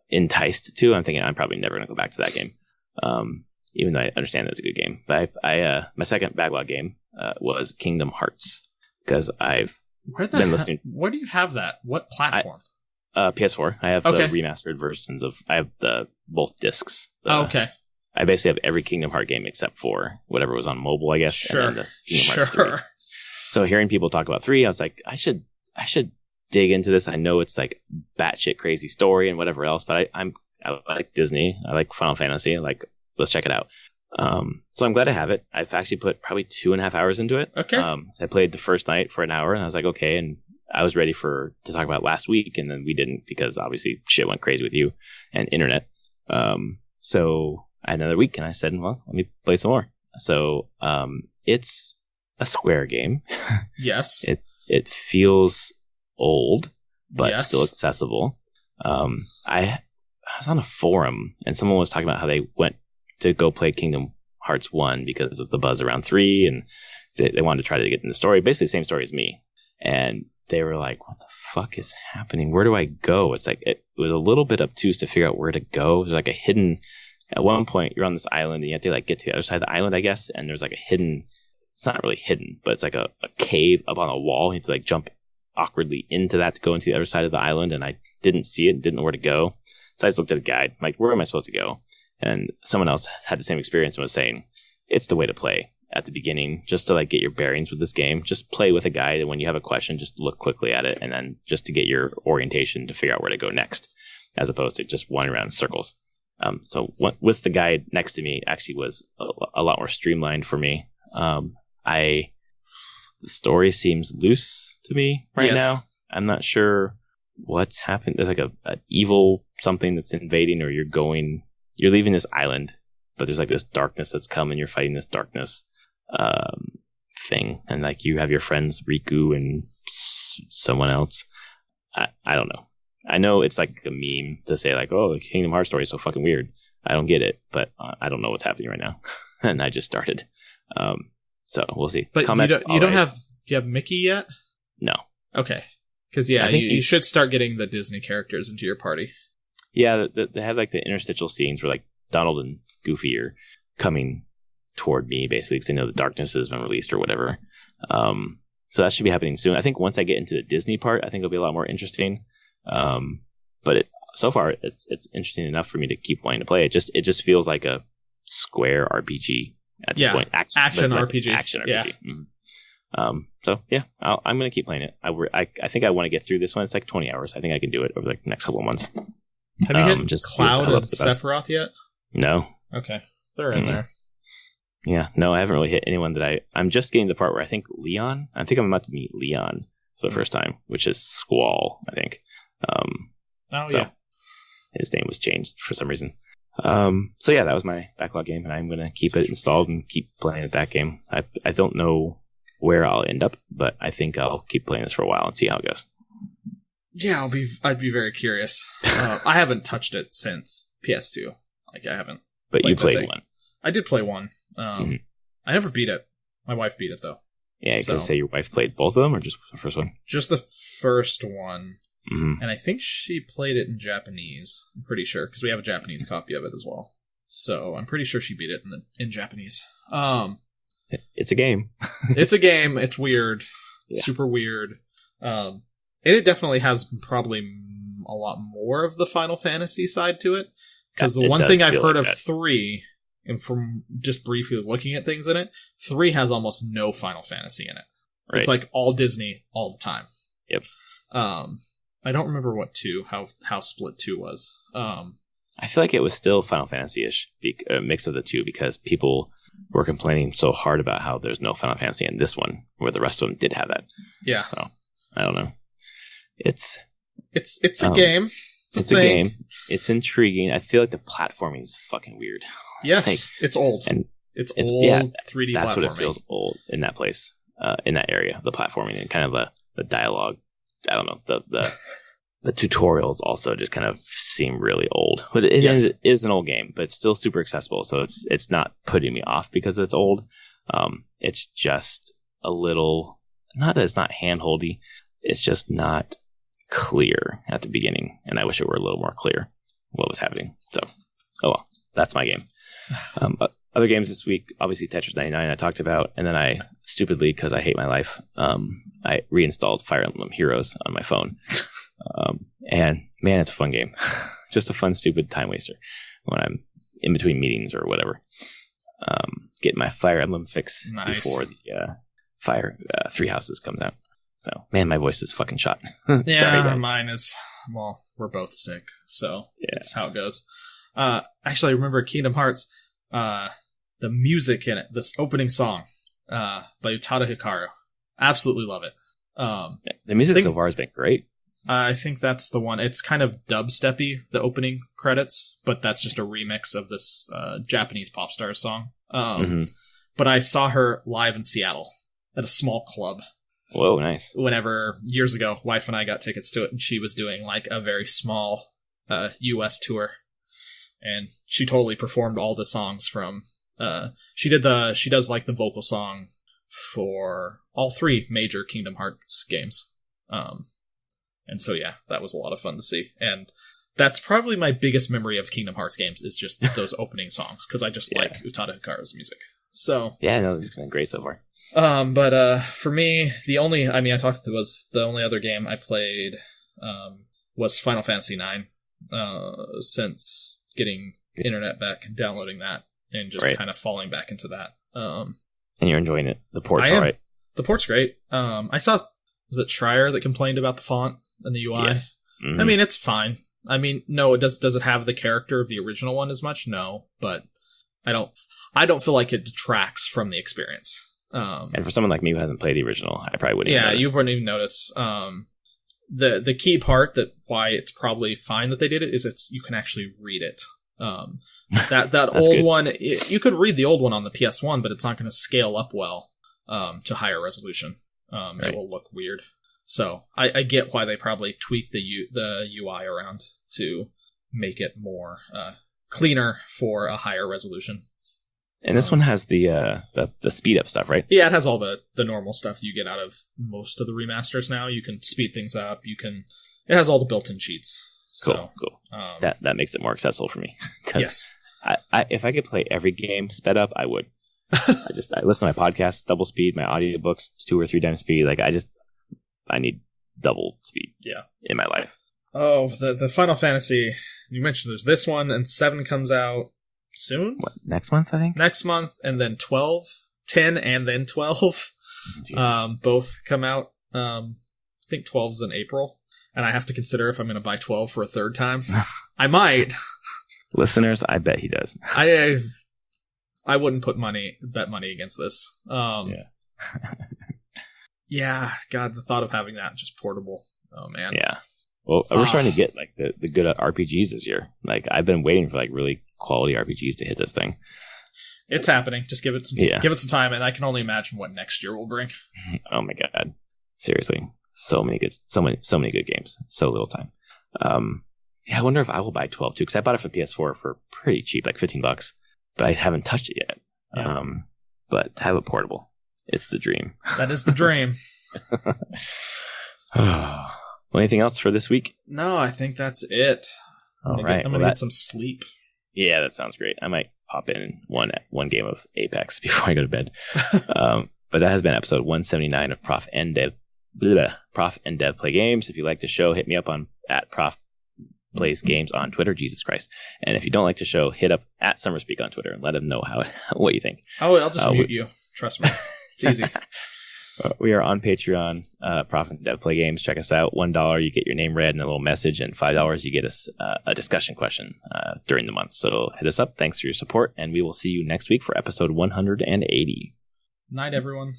enticed to. I'm thinking I'm probably never going to go back to that game, even though I understand it's a good game. But my second backlog game was Kingdom Hearts because I've been listening. Where do you have that? What platform? PS4. I have the remastered versions of. I have both discs. Okay. I basically have every Kingdom Hearts game except for whatever was on mobile, I guess. Sure. And then Kingdom Hearts 3. So hearing people talk about 3, I was like, I should dig into this. I know it's like batshit crazy story and whatever else, but I like Disney. I like Final Fantasy. Let's check it out. So I'm glad I have it. I've actually put probably 2.5 hours into it. Okay. So I played the first night for an hour, and I was like, okay. And I was ready to talk about last week, and then we didn't because obviously shit went crazy with you and internet. So I had another week, and I said, well, let me play some more. So it's a Square game. Yes. It feels old, but still accessible. I was on a forum, and someone was talking about how they went to go play Kingdom Hearts 1 because of the buzz around 3, and they wanted to try to get in the story. Basically the same story as me. And they were like, what the fuck is happening? Where do I go? It's like, it was a little bit obtuse to figure out where to go. There's like a hidden, at one point you're on this island and you have to like get to the other side of the island, I guess. And there's like a hidden, it's not really hidden, but it's like a cave up on a wall. You have to like jump awkwardly into that to go into the other side of the island. And I didn't see it, didn't know where to go. So I just looked at a guide. I'm like, where am I supposed to go? And someone else had the same experience and was saying, it's the way to play. at the beginning, just to like get your bearings with this game. Just play with a guide, and when you have a question, just look quickly at it, and then just to get your orientation to figure out where to go next, as opposed to just wandering around in circles. So with the guide next to me, it actually was a lot more streamlined for me. The story seems loose to me right now. I'm not sure what's happened. There's like a evil something that's invading, or you're leaving this island, but there's like this darkness that's come, and you're fighting this darkness thing, and like you have your friends Riku and someone else. I don't know. I know it's like a meme to say like, oh, the Kingdom Hearts story is so fucking weird. I don't get it, but I don't know what's happening right now, and I just started. So we'll see. But you don't have. Do you have Mickey yet? No. Okay. Because you should start getting the Disney characters into your party. Yeah, they have like the interstitial scenes where like Donald and Goofy are coming toward me, basically, because they know the darkness has been released or whatever. So that should be happening soon. I think once I get into the Disney part, I think it'll be a lot more interesting. But so far, it's interesting enough for me to keep wanting to play it. It just feels like a Square RPG at this point. Action RPG. Action RPG. Yeah. Mm-hmm. So yeah, I'm gonna keep playing it. I think I want to get through this one. It's like 20 hours. I think I can do it over the next couple of months. Have you hit Cloud and Sephiroth yet? No. Okay, they're in there. Yeah, no, I haven't really hit anyone that I'm just getting to the part where I think I'm about to meet Leon for the first time, which is Squall, I think. His name was changed for some reason. So yeah, that was my backlog game, and I'm going to keep it installed and keep playing that game. I don't know where I'll end up, but I think I'll keep playing this for a while and see how it goes. Yeah, I'd be very curious. I haven't touched it since PS2. Like, I haven't. But you played one. I did play one. I never beat it. My wife beat it, though. Yeah, you could say your wife played both of them, or just the first one? Just the first one. Mm-hmm. And I think she played it in Japanese. I'm pretty sure, because we have a Japanese copy of it as well. So I'm pretty sure she beat it in Japanese. It's a game. It's a game. It's weird. Yeah. Super weird. And it definitely has probably a lot more of the Final Fantasy side to it. Because the one thing I've heard of 3, and from just briefly looking at things in it, 3 has almost no Final Fantasy in it. Right. It's like all Disney all the time. Yep. I don't remember what 2, how split 2 was. I feel like it was still Final Fantasy-ish, a mix of the two, because people were complaining so hard about how there's no Final Fantasy in this one, where the rest of them did have that. Yeah. So, I don't know. It's a game. It's a game. It's intriguing. I feel like the platforming is fucking weird. Yes, it's old. And it's old 3D that's platforming. That's what it feels old in that place, in that area, the platforming and kind of the dialogue. I don't know, the tutorials also just kind of seem really old. But it is an old game, but it's still super accessible, so it's not putting me off because it's old. It's just a little, not that it's not hand-holdy, it's just not clear at the beginning, and I wish it were a little more clear what was happening. So, oh well, that's my game. Other games this week, obviously Tetris 99 I talked about, and then I, stupidly, because I hate my life, I reinstalled Fire Emblem Heroes on my phone. And man, it's a fun game. Just a fun, stupid time waster when I'm in between meetings or whatever. Get my Fire Emblem fix before the Three Houses comes out. So, man, my voice is fucking shot. Yeah, sorry, guys. Mine is, well, we're both sick, so that's how it goes. Actually, I remember Kingdom Hearts, the music in it, this opening song, by Utada Hikaru. Absolutely love it. The music so far has been great. I think that's the one. It's kind of dubsteppy, the opening credits, but that's just a remix of this Japanese pop star song. But I saw her live in Seattle at a small club. Whoa, nice. Whenever, years ago, wife and I got tickets to it, and she was doing like a very small US tour. And she totally performed all the songs from, she does like the vocal song for all 3 major Kingdom Hearts games. And so, yeah, that was a lot of fun to see. And that's probably my biggest memory of Kingdom Hearts games is just those opening songs, because I just like Utada Hikaru's music. So yeah, no, it's been great so far. But for me, the only other game I played was Final Fantasy IX. Since getting internet back, downloading that, and just kind of falling back into that. And you're enjoying it. The port's I am. all right. The port's great. I saw, was it Schreier that complained about the font and the UI? Yes. Mm-hmm. I mean, it's fine. I mean, no, does it have the character of the original one as much? No, but I don't feel like it detracts from the experience. And for someone like me who hasn't played the original, I probably wouldn't even notice. You wouldn't even notice. The key part that why it's probably fine that they did it is you can actually read it. That old good. one, you could read the old one on the PS1, but it's not going to scale up well to higher resolution. Right. It will look weird. So I get why they probably tweak the UI around to make it more cleaner for a higher resolution. And this one has the speed up stuff, right? Yeah, it has all the normal stuff you get out of most of the remasters now. You can speed things up. It has all the built-in cheats. So, Cool. That makes it more accessible for me. Yes. If I could play every game sped up, I would. I listen to my podcast, double speed, my audiobooks 2 or 3 times speed. Like I need double speed. Yeah. In my life. Oh, the Final Fantasy, you mentioned there's this one, and 7 comes out soon? What, next month, I think? Next month, and then 12, 10, and then 12. Both come out, I think 12's in April, and I have to consider if I'm going to buy 12 for a third time. I might. Listeners, I bet he does. I wouldn't bet money against this. Yeah, God, the thought of having that just portable. Oh, man. Yeah. Well, we're starting to get like the good RPGs this year. Like I've been waiting for like really quality RPGs to hit this thing. It's happening. Just give it some time, and I can only imagine what next year will bring. Oh my God. Seriously. So many good games. So little time. Yeah, I wonder if I will buy 12 too, because I bought it for PS4 for pretty cheap, like $15, but I haven't touched it yet. Yeah. But to have it portable, it's the dream. That is the dream. Well, anything else for this week? No, I think that's it. All right. I'm gonna get some sleep. Yeah, that sounds great. I might pop in one game of Apex before I go to bed. But that has been episode 179 of Prof and Dev Play Games. If you like the show, hit me up at Prof Plays Games on Twitter. Jesus Christ! And if you don't like the show, hit up at Summerspeak on Twitter and let them know what you think. Oh, I'll just mute you. Trust me, it's easy. We are on Patreon, Prof and Dev Play Games. Check us out. $1, you get your name read and a little message, and $5, you get us a discussion question during the month. So hit us up. Thanks for your support, and we will see you next week for episode 180. Night, everyone.